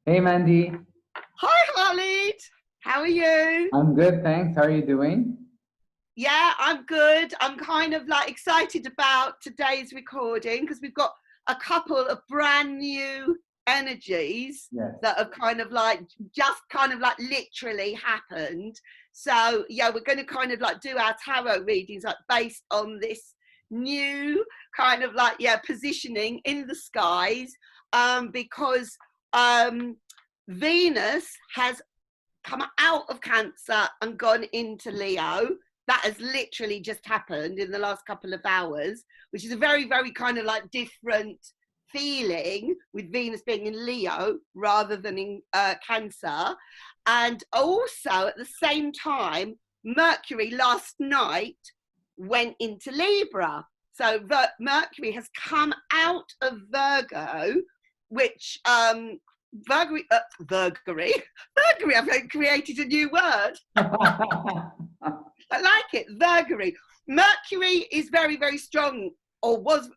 Hey Mandy, Hi, Khalid. How are you? I'm good, thanks. How are you doing? Yeah, I'm good. I'm kind of like excited about today's recording because we've got a couple of brand new energies Yes. that have kind of like just kind of like literally happened. So, yeah, we're going to kind of like do our tarot readings like based on this new kind of like, yeah, positioning in the skies because um, Venus has come out of Cancer and gone into Leo. That has literally just happened in the last couple of hours, which is a very, very kind of like different feeling with Venus being in Leo rather than in Cancer. And also at the same time, Mercury last night went into Libra. So Mercury has come out of Virgo, which Virgo, I've created a new word. I like it, Virgo. Mercury is very, very strong, or was.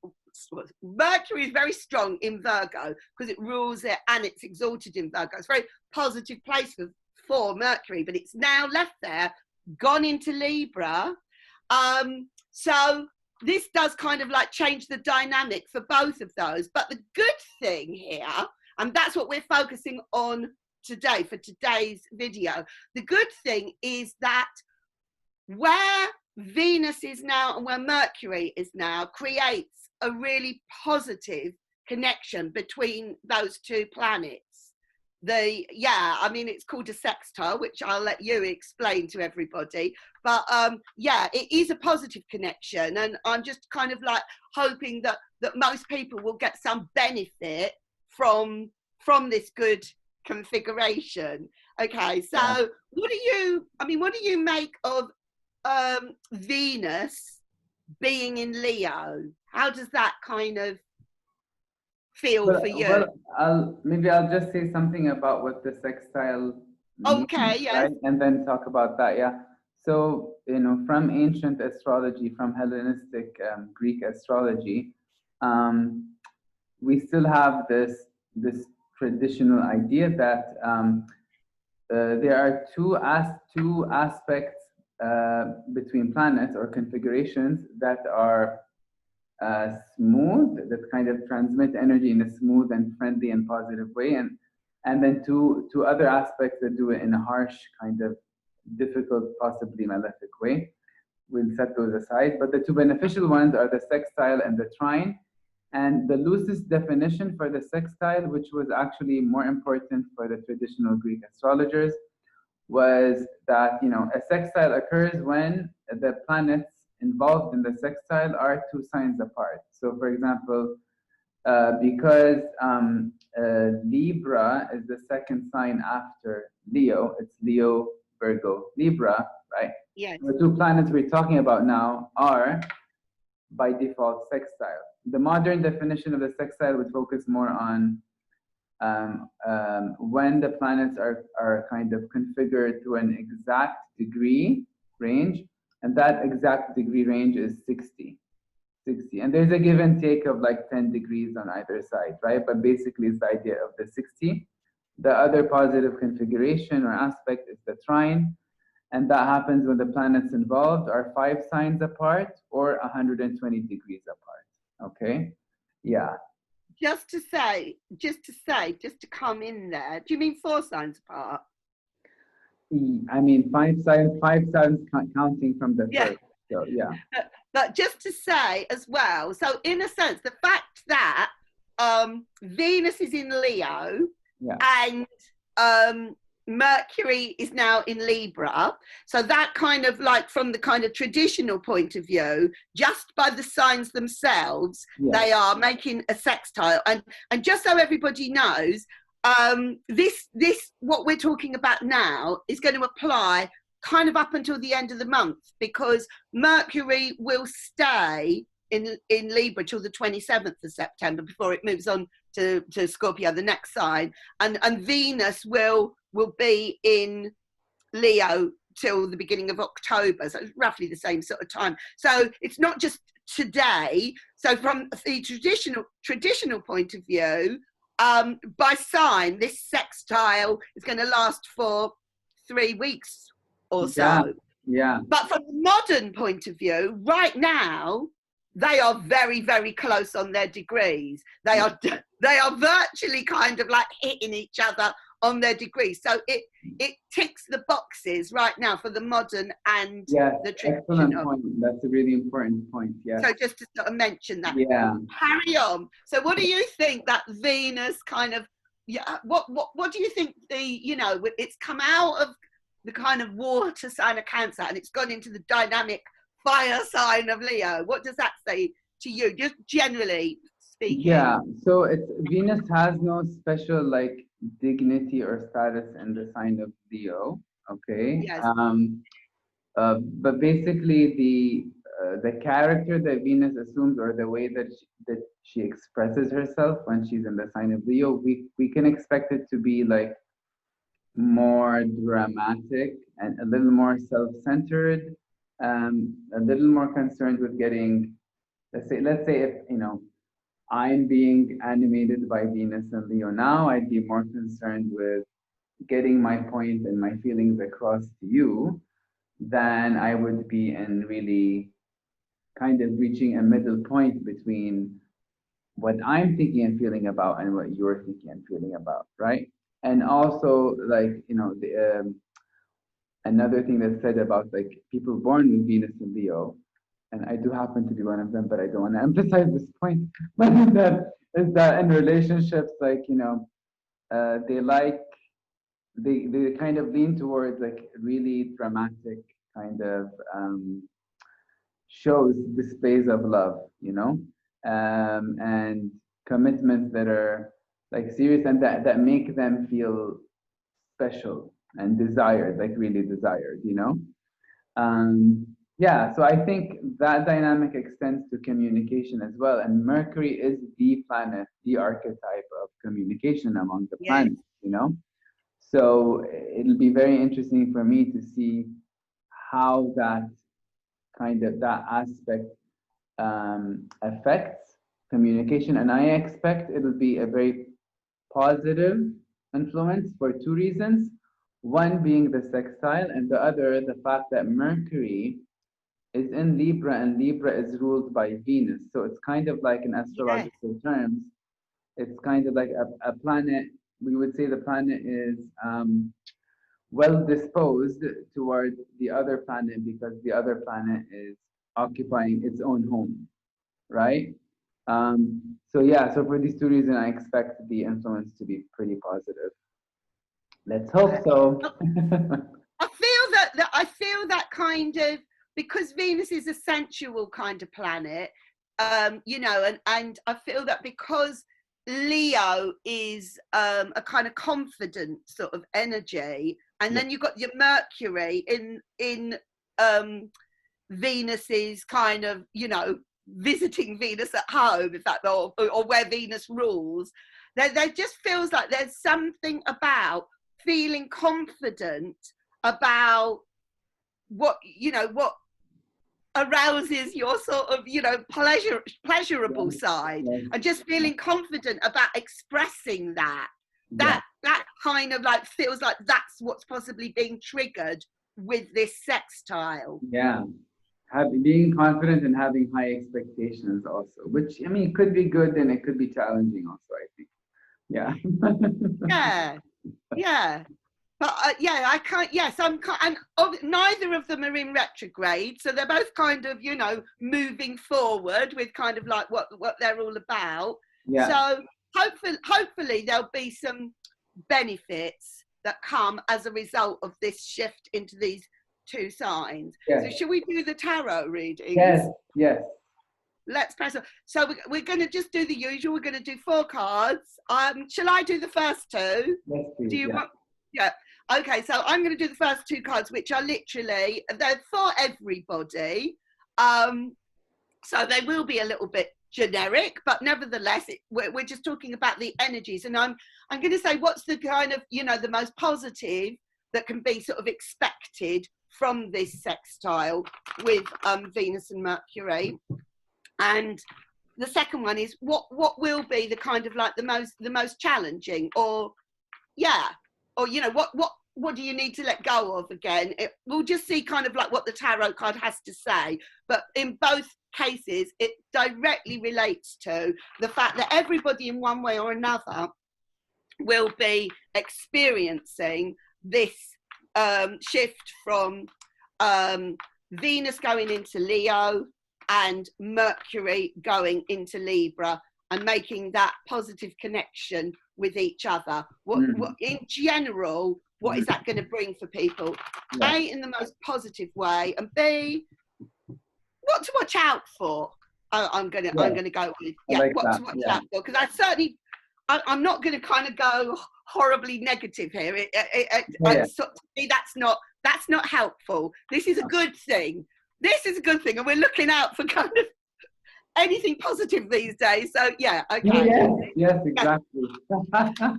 Mercury is very strong in Virgo because it rules it and it's exalted in Virgo. It's a very positive place for Mercury, but it's now left there, gone into Libra. So this does kind of like change the dynamic for both of those. But the good thing here, and that's what we're focusing on today for today's video, the good thing is that where Venus is now and where Mercury is now creates a really positive connection between those two planets. I mean, it's called a sextile, which I'll let you explain to everybody. But yeah, it is a positive connection, and I'm just kind of like hoping that most people will get some benefit from this good configuration. Okay, so Yeah. what do you make of Venus being in Leo? How does that kind of feel for you? Maybe I'll just say something about what the sextile Okay, means, yes. right? And then talk about that, yeah. So, from ancient astrology, from Hellenistic Greek astrology, um, we still have this traditional idea that there are two aspects between planets or configurations that are smooth, that kind of transmit energy in a smooth and friendly and positive way, and then two other aspects that do it in a harsh, kind of difficult, possibly malefic way. We'll set those aside. But the two beneficial ones are the sextile and the trine. And the loosest definition for the sextile, which was actually more important for the traditional Greek astrologers, was that a sextile occurs when the planets involved in the sextile are two signs apart. So, for example, because Libra is the second sign after Leo, it's Leo, Virgo, Libra, right? Yes. The two planets we're talking about now are by default sextile. The modern definition of the sextile would focus more on when the planets are kind of configured to an exact degree range, and that exact degree range is 60. And there's a give and take of like 10 degrees on either side, right? But basically it's the idea of the 60. The other positive configuration or aspect is the trine, and that happens when the planets involved are 5 signs apart or 120 degrees apart. Okay, yeah. Just to come in there, do you mean 4 signs apart? I mean, 5 signs counting from the Yeah. first. So yeah, But just to say as well, so in a sense, the fact that Venus is in Leo yeah, and Mercury is now in Libra, so that kind of like from the kind of traditional point of view, just by the signs themselves, yeah, they are making a sextile. And just so everybody knows, this what we're talking about now is going to apply kind of up until the end of the month, because Mercury will stay in Libra till the 27th of September before it moves on to Scorpio, the next sign, and Venus will be in Leo till the beginning of October, so it's roughly the same sort of time. So it's not just today. So from the traditional point of view, by sign, this sextile is going to last for 3 weeks or so. Yeah, yeah. But from a modern point of view, right now, they are very, very close on their degrees. They are virtually kind of like hitting each other on their degrees. So it ticks the boxes right now for the modern and the traditional. Excellent point. That's a really important point. Yeah. So just to sort of mention that. Yeah. Carry on. So what do you think that Venus kind of, what do you think it's come out of the kind of water sign of Cancer and it's gone into the dynamic fire sign of Leo? What does that say to you, just generally speaking? Yeah, so Venus has no special like dignity or status in the sign of Leo. Okay. Yes. But basically the character that Venus assumes, or the way that she expresses herself when she's in the sign of Leo, we can expect it to be like more dramatic and a little more self-centered, a little more concerned with getting, let's say if I'm being animated by Venus and Leo now, I'd be more concerned with getting my point and my feelings across to you than I would be in really kind of reaching a middle point between what I'm thinking and feeling about and what you're thinking and feeling about, right? And also, like, another thing that's said about like people born with Venus and Leo, and I do happen to be one of them, but I don't want to emphasize this point, but is that in relationships, like, they kind of lean towards like really dramatic kind of shows, displays of love, and commitments that are like serious and that make them feel special and desired, like really desired, Yeah, so I think that dynamic extends to communication as well. And Mercury is the planet, the archetype of communication among the planets, So it'll be very interesting for me to see how that aspect affects communication. And I expect it'll be a very positive influence for two reasons. One being the sextile, and the other, the fact that Mercury is in Libra, and Libra is ruled by Venus. So it's kind of like, in astrological terms, it's kind of like a planet. We would say the planet is well disposed toward the other planet because the other planet is occupying its own home, right? So for these two reasons, I expect the influence to be pretty positive. Let's hope so. I feel that kind of, because Venus is a sensual kind of planet, and I feel that because Leo is a kind of confident sort of energy, and then you've got your Mercury in Venus's kind of, visiting Venus at home, in fact, or where Venus rules. There just feels like there's something about feeling confident about what arouses your sort of pleasurable side, and just feeling confident about expressing that kind of like feels like that's what's possibly being triggered with this sextile. Being confident and having high expectations also, which could be good and it could be challenging also, I think. But I can't. Yes, and neither of them are in retrograde, so they're both kind of, moving forward with kind of like what they're all about. So hopefully there'll be some benefits that come as a result of this shift into these two signs. So should we do the tarot readings? Yes. Let's press on. So we're going to just do the usual. We're going to do 4 cards. Shall I do the first 2? Yes, please. Do you want? Yeah. Okay, so I'm going to do the first 2 cards, which are literally, they're for everybody. So they will be a little bit generic, but nevertheless, we're just talking about the energies. And I'm going to say what's the kind of, the most positive that can be sort of expected from this sextile with Venus and Mercury. And the second one is what will be the kind of like the most challenging, or you know, what do you need to let go of again? We'll just see kind of like what the tarot card has to say, but in both cases it directly relates to the fact that everybody in one way or another will be experiencing this shift from Venus going into Leo and Mercury going into Libra, and making that positive connection with each other. What in general, what is that going to bring for people? Yeah. A, in the most positive way, and B, what to watch out for. I'm gonna go with what to watch out for, because I'm not going to kind of go horribly negative here. To me, that's not helpful. This is a good thing. This is a good thing, and we're looking out for kind of anything positive these days. So yeah, okay. Yes, exactly.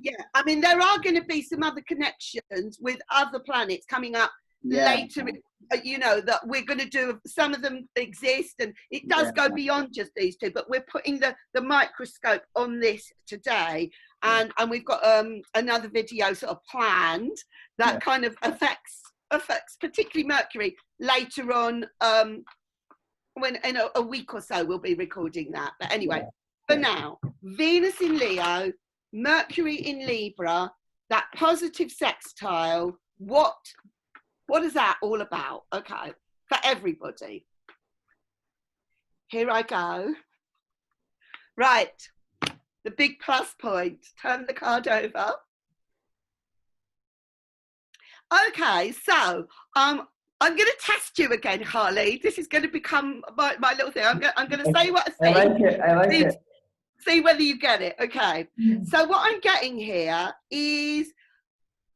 Yeah, I mean, there are going to be some other connections with other planets coming up later, you know, that we're going to do. Some of them exist, and it does go beyond just these two, but we're putting the microscope on this today, and we've got another video sort of planned that kind of affects particularly Mercury later on. When in a week or so we'll be recording that, but anyway, for now, Venus in Leo, Mercury in Libra, that positive sextile, what is that all about? Okay, for everybody, here I go. Right, the big plus point. Turn the card over. Okay, so I'm going to test you again, Khalid. This is going to become my little thing. I'm going to say what I think. I like it. See whether you get it. Okay. So what I'm getting here is,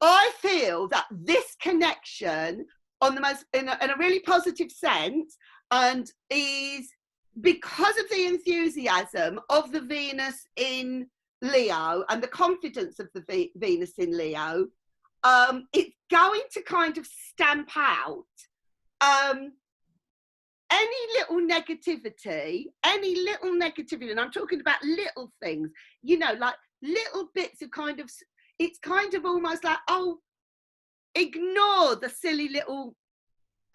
I feel that this connection on the most in a really positive sense, and is because of the enthusiasm of the Venus in Leo and the confidence of the Venus in Leo. It's going to kind of stamp out any little negativity, and I'm talking about little things, you know, like little bits of kind of, it's kind of almost like, oh, ignore the silly little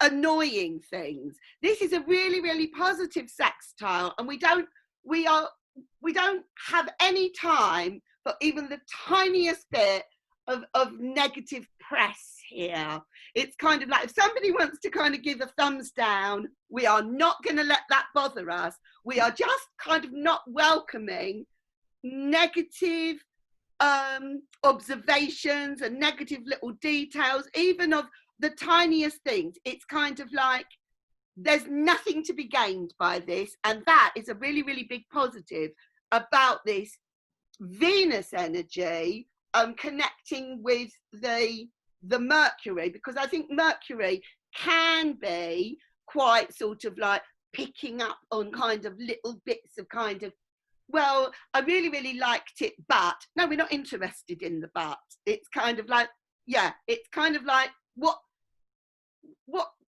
annoying things. This is a really, really positive sextile, and we don't have any time for even the tiniest bit of negative press here. It's kind of like, if somebody wants to kind of give a thumbs down, we are not going to let that bother us. We are just kind of not welcoming negative observations and negative little details, even of the tiniest things. It's kind of like there's nothing to be gained by this, and that is a really, really big positive about this Venus energy connecting with the Mercury, because I think Mercury can be quite sort of like picking up on kind of little bits of kind of, well, I really, really liked it, but no, we're not interested in the but. It's kind of like, yeah, it's kind of like what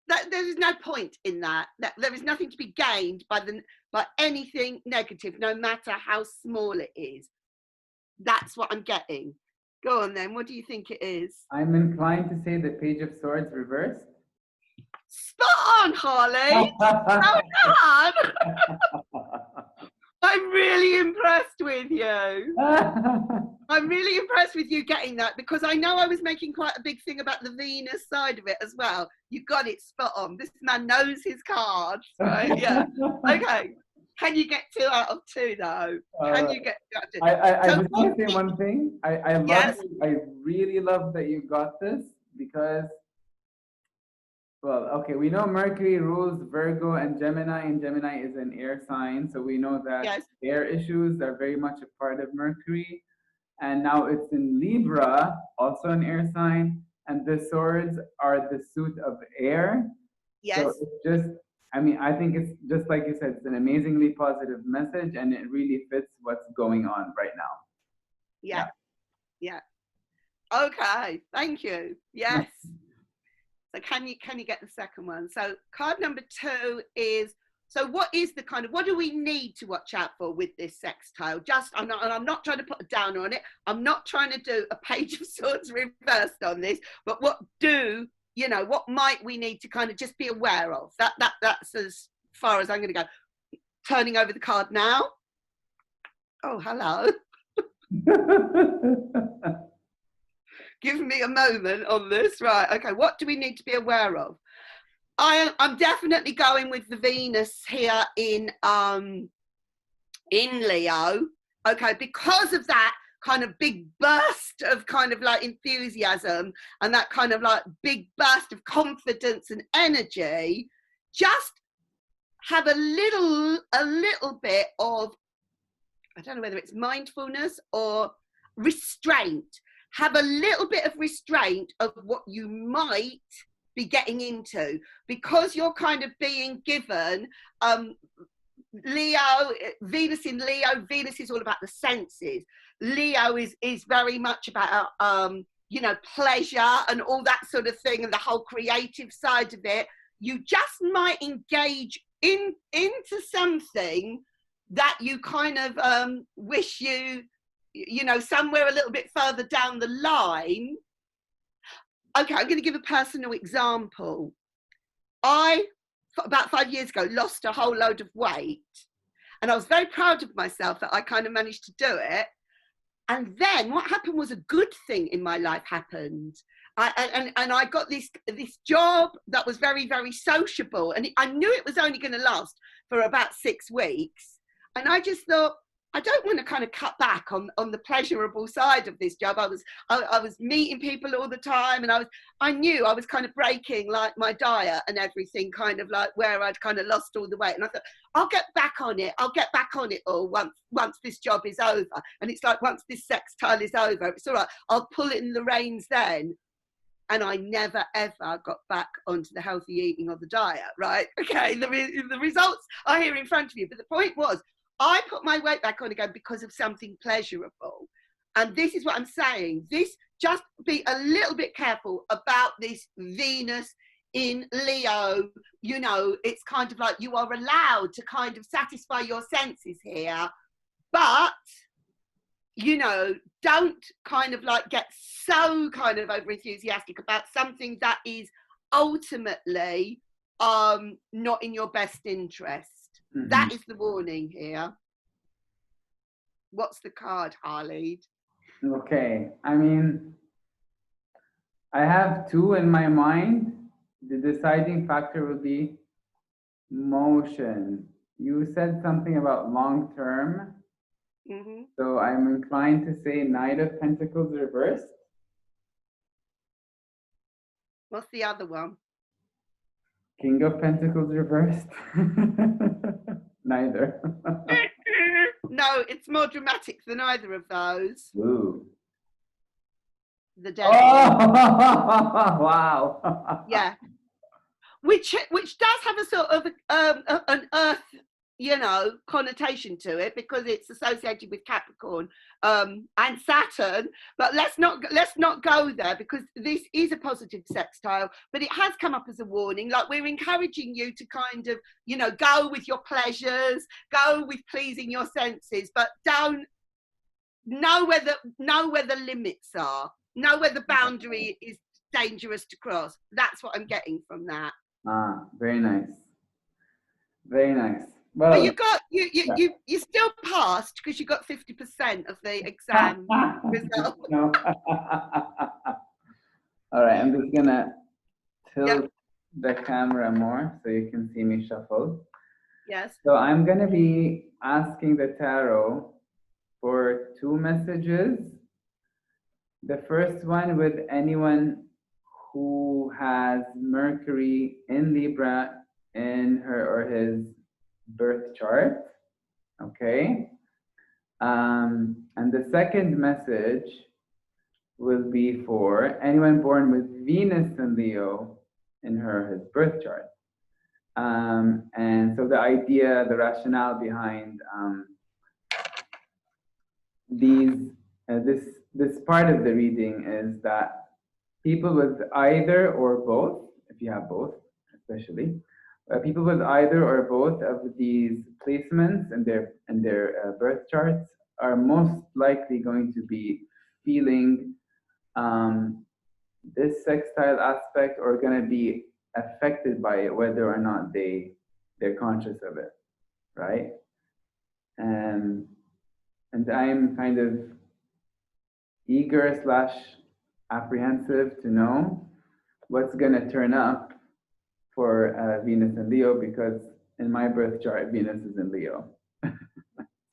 that there is no point in that there is nothing to be gained by anything negative, no matter how small it is. That's what I'm getting. Go on then, what do you think it is? I'm inclined to say the Page of Swords reversed. Spot on, Harley. Well done. I'm really impressed with you. I'm really impressed with you getting that, because I know I was making quite a big thing about the Venus side of it as well. You got it spot on. This man knows his cards, right? Yeah. Okay. Can you get 2 out of 2 though? Can you get 2 out of 2? I just want to say one thing. I really love that you got this, because, well, okay, we know Mercury rules Virgo and Gemini is an air sign, so we know that air issues are very much a part of Mercury. And now it's in Libra, also an air sign, and the swords are the suit of air. Yes. So it's just, I mean, I think it's just like you said, it's an amazingly positive message, and it really fits what's going on right now. Yeah. Okay, thank you. Yes. So can you get the second one? So card number 2 is So what is the kind of, what do we need to watch out for with this sextile? Just, I'm not trying to put a downer on it. I'm not trying to do a page of swords reversed on this, but what do, you know, what might we need to kind of just be aware of? That's as far as I'm going to go. Turning over the card now. Oh, hello. Give me a moment on this. Right, okay, what do we need to be aware of? I'm definitely going with the Venus here in Leo, okay, because of that kind of big burst of kind of like enthusiasm and that kind of like big burst of confidence and energy. Just have a little bit of, I don't know whether it's mindfulness or restraint. Have a little bit of restraint of what you might be getting into, because you're kind of being given Leo, Venus in Leo. Venus is all about the senses. Leo is very much about you know, pleasure and all that sort of thing, and the whole creative side of it. You just might engage into something that you kind of wish you know, somewhere a little bit further down the line. Okay, I'm going to give a personal example. I, about 5 years ago, lost a whole load of weight, and I was very proud of myself that I kind of managed to do it. And then what happened was a good thing in my life happened. And I got this job that was very, very sociable, and I knew it was only going to last for about 6 weeks. And I just thought, I don't want to kind of cut back on the pleasurable side of this job. I was meeting people all the time, and I knew I was kind of breaking like my diet and everything, kind of like where I'd kind of lost all the weight. And I thought, I'll get back on it. I'll get back on it all once this job is over. And it's like, once this sextile is over, it's all right. I'll pull it in the reins then. And I never, ever got back onto the healthy eating or the diet, right? Okay, the results are here in front of you. But the point was, I put my weight back on again because of something pleasurable. And this is what I'm saying. Just be a little bit careful about this Venus in Leo. You know, it's kind of like you are allowed to kind of satisfy your senses here. But, you know, don't kind of like get so kind of over enthusiastic about something that is ultimately not in your best interest. Mm-hmm. That is the warning here. What's the card, Khalid? Okay, I mean, I have 2 in my mind. The deciding factor will be motion. You said something about long term. Mm-hmm. So I'm inclined to say Knight of Pentacles reversed. What's the other one? King of Pentacles reversed. Neither. No, it's more dramatic than either of those. Ooh. The devil. Oh, wow. Yeah. Which does have a sort of an earth, you know, connotation to it, because it's associated with Capricorn and Saturn. But let's not go there, because this is a positive sextile, but it has come up as a warning. Like, we're encouraging you to kind of, you know, go with your pleasures, go with pleasing your senses, but don't know where the limits are, know where the boundary is dangerous to cross. That's what I'm getting from that. Ah, very nice. Very nice. Well, you still passed because you got 50% of the exam result. All right, I'm just gonna tilt the camera more so you can see me shuffle. Yes. So I'm gonna be asking the tarot for 2 messages. The first one with anyone who has Mercury in Libra in her or his birth chart, okay? And the second message will be for anyone born with Venus and Leo in her or his birth chart. And so the idea, the rationale behind this part of the reading is that people with either or both, if you have both especially, People with either or both of these placements in their birth charts are most likely going to be feeling this sextile aspect, or going to be affected by it, whether or not they're conscious of it, right? And I'm kind of eager slash apprehensive to know what's going to turn up for Venus and Leo, because in my birth chart, Venus is in Leo.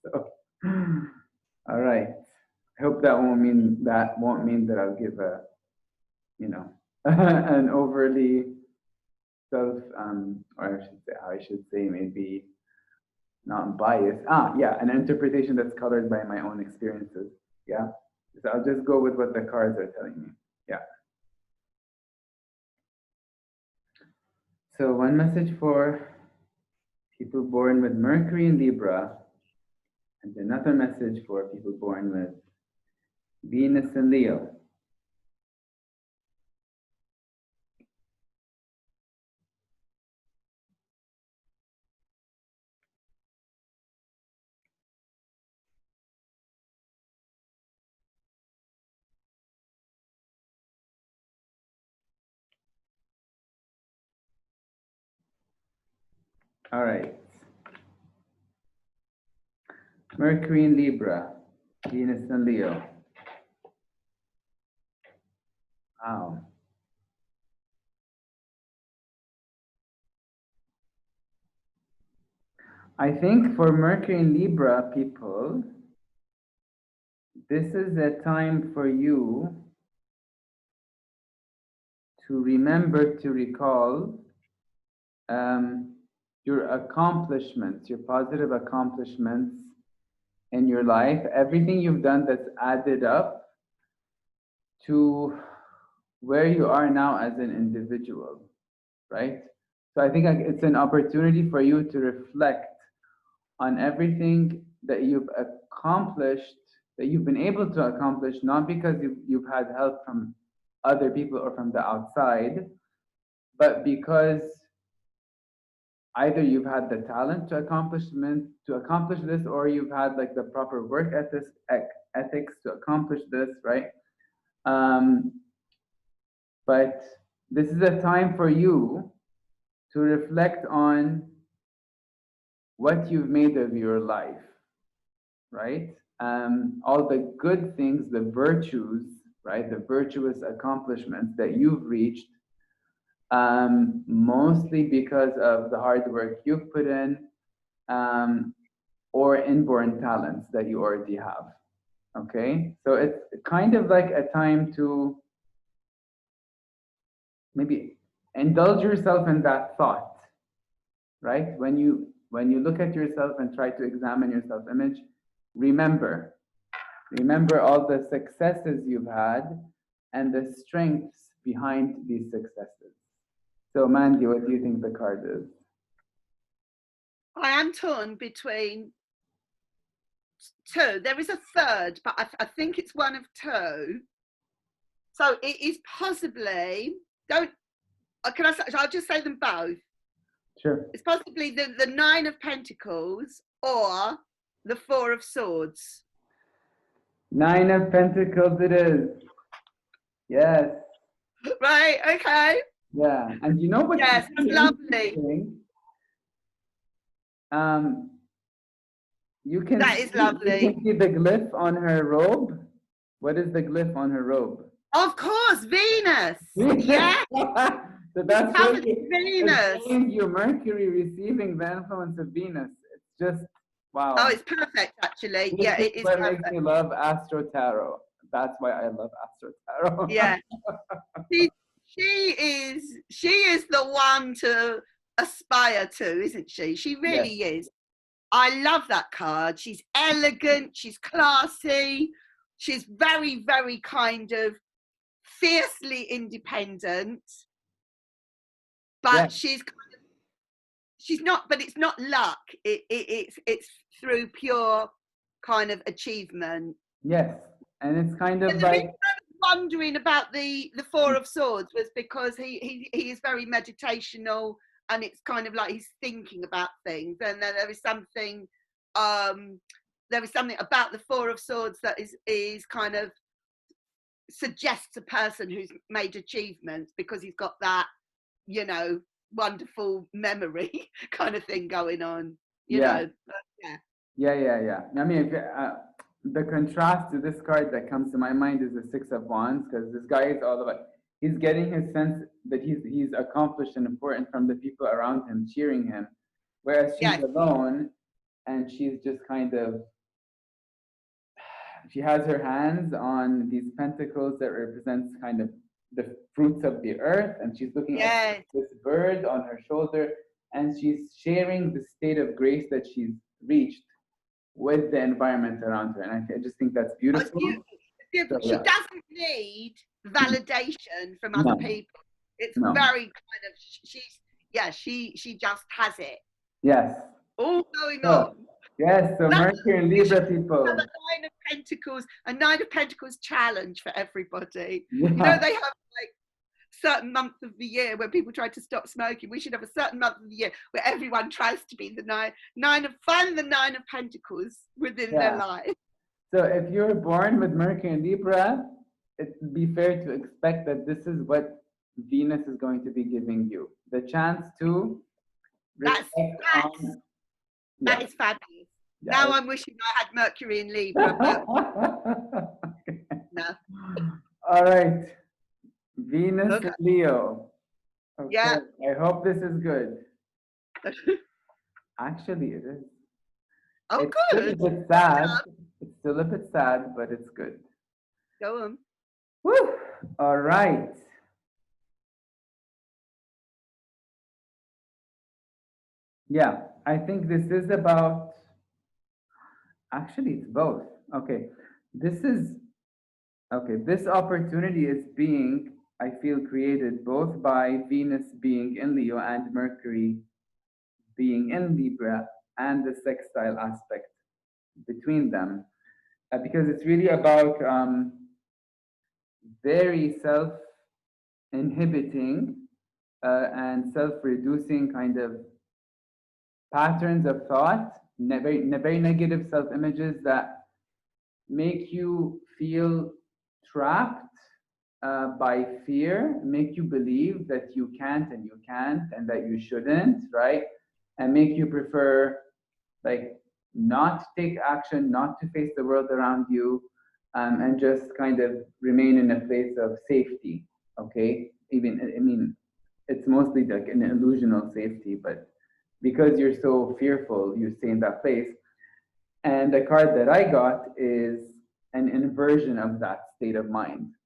So, all right. I hope that won't mean that I'll give a, you know, an overly or I should say maybe not biased. Yeah, an interpretation that's colored by my own experiences. Yeah. So I'll just go with what the cards are telling me. Yeah. So one message for people born with Mercury in Libra, and another message for people born with Venus in Leo. All right. Mercury in Libra, Venus in Leo. Wow. I think for Mercury in Libra people, this is a time for you to remember to recall your accomplishments, your positive accomplishments in your life, everything you've done that's added up to where you are now as an individual, right? So I think it's an opportunity for you to reflect on everything that you've accomplished, that you've been able to accomplish, not because you've had help from other people or from the outside, but because either you've had the talent to accomplish this, or you've had like the proper work ethics to accomplish this, right? But this is a time for you to reflect on what you've made of your life, right? All the good things, the virtues, right? The virtuous accomplishments that you've reached, mostly because of the hard work you've put in, or inborn talents that you already have. Okay, so it's kind of like a time to maybe indulge yourself in that thought, right? When you look at yourself and try to examine your self-image, remember all the successes you've had and the strengths behind these successes. So Mandy, what do you think the card is? I am torn between two. There is a third, but I think it's one of two. So it is possibly, I'll just say them both. Sure. It's possibly the Nine of Pentacles or the Four of Swords. Nine of Pentacles it is. Yes. Right, okay. Yeah, and you know what? Yes, that's lovely. You can That is lovely. You can see the glyph on her robe. What is the glyph on her robe? Of course, Venus. Yeah. So that's Venus. Your Mercury receiving the influence of Venus. It's just wow. Oh, it's perfect actually. Yeah, it is what perfect. makes me love Astro-Tarot. That's why I love Astro-Tarot. Yeah. She is the one to aspire to, isn't she? She really is. I love that card. She's elegant, she's classy, she's very, very kind of fiercely independent, but she's not, but it's not luck. It's through pure kind of achievement. Yes, and it's kind of the reason I was wondering about the Four of Swords was because he is very meditational and it's kind of like he's thinking about things, and then there is something about the Four of Swords that is kind of suggests a person who's made achievements because he's got that, you know, wonderful memory kind of thing going on, you know. Yeah. I mean, the contrast to this card that comes to my mind is the Six of Wands, because this guy is all about, he's getting his sense that he's accomplished and important from the people around him cheering him, whereas she's alone and she's just kind of, she has her hands on these pentacles that represents kind of the fruits of the earth, and she's looking at this bird on her shoulder, and she's sharing the state of grace that she's reached with the environment around her. And I just think that's beautiful. It's beautiful. So, she doesn't need validation from other people. It's very kind of, she just has it. Yes. All going on. Yes, so Mercury and Libra people. Have a Nine of Pentacles challenge for everybody. You know, they have like certain month of the year where people try to stop smoking. We should have a certain month of the year where everyone tries to be the Nine of Pentacles within their life. So if you're born with Mercury and Libra, it would be fair to expect that this is what Venus is going to be giving you. The chance to that is fabulous. Now I'm wishing I had Mercury in Libra, but no. All right. Venus and Leo. Okay. Yeah. I hope this is good. Actually, it is. Oh, it's good. Still a bit sad. It's still a bit sad, but it's good. Go on. Woo! All right. Yeah, I think this is about, actually it's both. Okay, this opportunity is being, I feel, created both by Venus being in Leo and Mercury being in Libra, and the sextile aspect between them, because it's really about very self-inhibiting and self-reducing kind of patterns of thought, very negative self-images that make you feel trapped by fear, make you believe that you can't and that you shouldn't, right? And make you prefer like not to take action, not to face the world around you, and just kind of remain in a place of safety, okay? Even, I mean, it's mostly like an illusional safety, but because you're so fearful, you stay in that place. And the card that I got is an inversion of that state of mind.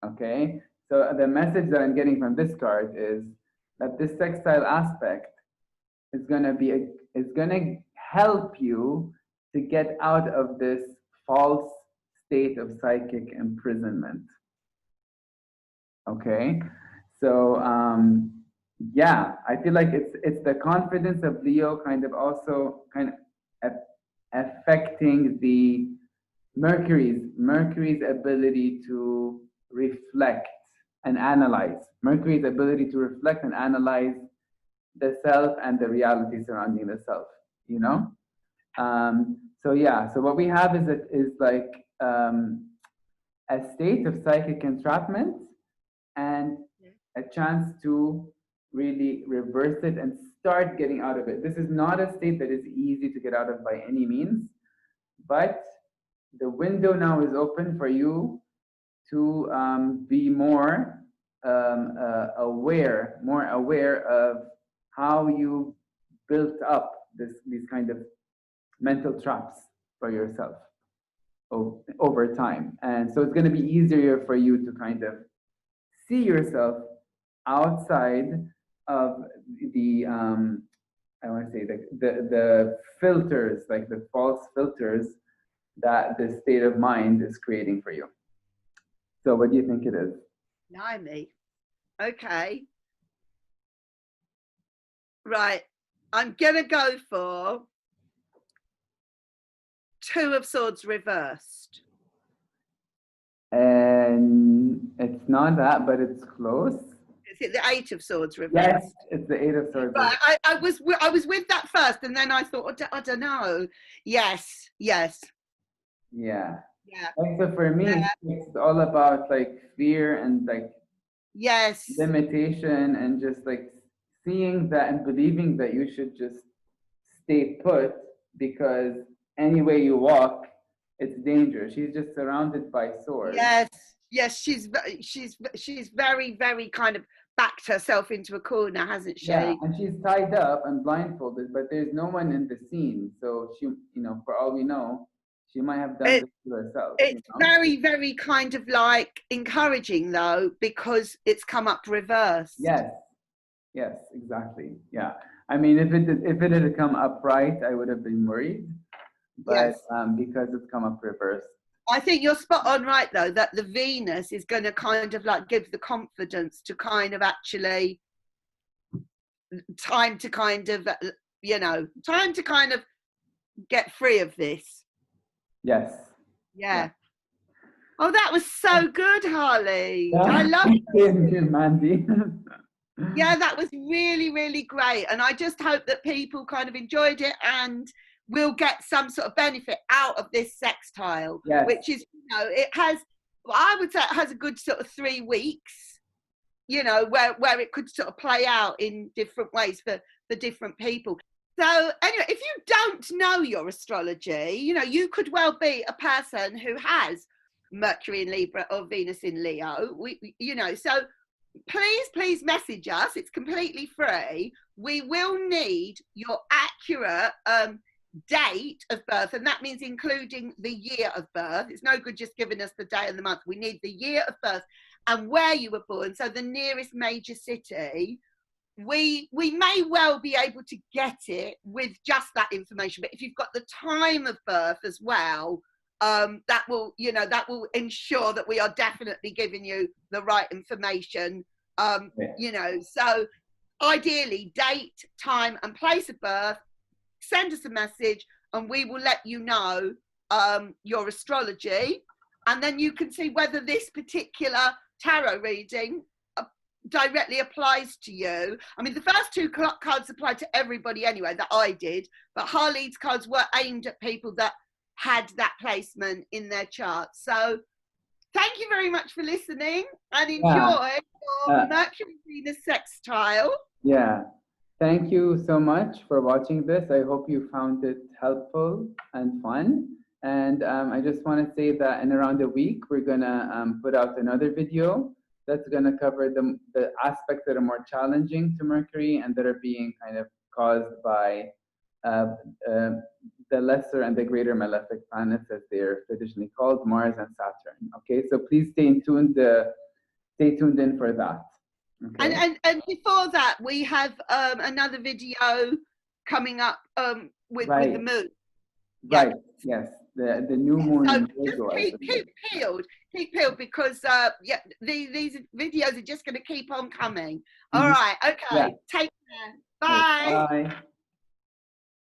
Okay, so the message that I'm getting from this card is that this sextile aspect is gonna help you to get out of this false state of psychic imprisonment. Okay, so yeah, I feel like it's the confidence of Leo kind of also kind of affecting the Mercury's ability to reflect and analyze. Mercury's ability to reflect and analyze the self and the reality surrounding the self, you know? So yeah, so what we have is like a state of psychic entrapment and a chance to really reverse it and start getting out of it. This is not a state that is easy to get out of by any means, but the window now is open for you to be more aware of how you built up these kind of mental traps for yourself over time. And so it's going to be easier for you to kind of see yourself outside of the I want to say the filters, like the false filters that the state of mind is creating for you. So what do you think it is? Blimey. Okay. Right. I'm gonna go for Two of Swords reversed. And it's not that, but it's close. Is it the Eight of Swords reversed? Yes, it's the Eight of Swords. Right, I was with that first, and then I thought, I don't know. Yes. Yeah. Yeah. Like, so for me, it's all about like fear and like Yes. limitation, and just like seeing that and believing that you should just stay put, because any way you walk, it's dangerous. She's just surrounded by swords. Yes. She's very, very kind of backed herself into a corner, hasn't she? Yeah, and she's tied up and blindfolded, but there's no one in the scene. So she, for all we know, she might have done this to herself. It's very, very kind of like encouraging though, because it's come up reversed. Yes, exactly. Yeah. I mean, if it had come upright, I would have been worried. But because it's come up reversed. I think you're spot on right though, that the Venus is going to kind of like give the confidence to kind of actually time to kind of get free of this. Yes. Yeah. Oh, that was so good, Harley. Yeah. I love it, Mandy. Yeah, that was really, really great. And I just hope that people kind of enjoyed it and will get some sort of benefit out of this sextile, which is, it has, I would say it has a good sort of 3 weeks, where it could sort of play out in different ways for different people. So anyway, if you don't know your astrology, you could well be a person who has Mercury in Libra or Venus in Leo, so please message us. It's completely free. We will need your accurate date of birth, and that means including the year of birth. It's no good just giving us the day and the month. We need the year of birth and where you were born, so the nearest major city. We may well be able to get it with just that information, but if you've got the time of birth as well, that will ensure that we are definitely giving you the right information. So ideally, date, time and place of birth. Send us a message and we will let you know your astrology, and then you can see whether this particular tarot reading directly applies to you. I mean, the first 2 cards apply to everybody anyway, that I did, but Harley's cards were aimed at people that had that placement in their chart. So thank you very much for listening, and enjoy your Mercury Venus sextile. Yeah. Thank you so much for watching this. I hope you found it helpful and fun. And I just want to say that in around a week, we're going to put out another video that's going to cover the aspects that are more challenging to Mercury and that are being kind of caused by the lesser and the greater malefic planets, as they're traditionally called, Mars and Saturn. Okay, so please stay tuned in for that. Okay. And before that, we have another video coming up with the moon. Right. Yes. The new moon. So just keep peeled, because these videos are just going to keep on coming. All right. Okay. Yeah. Take care. Bye. Bye.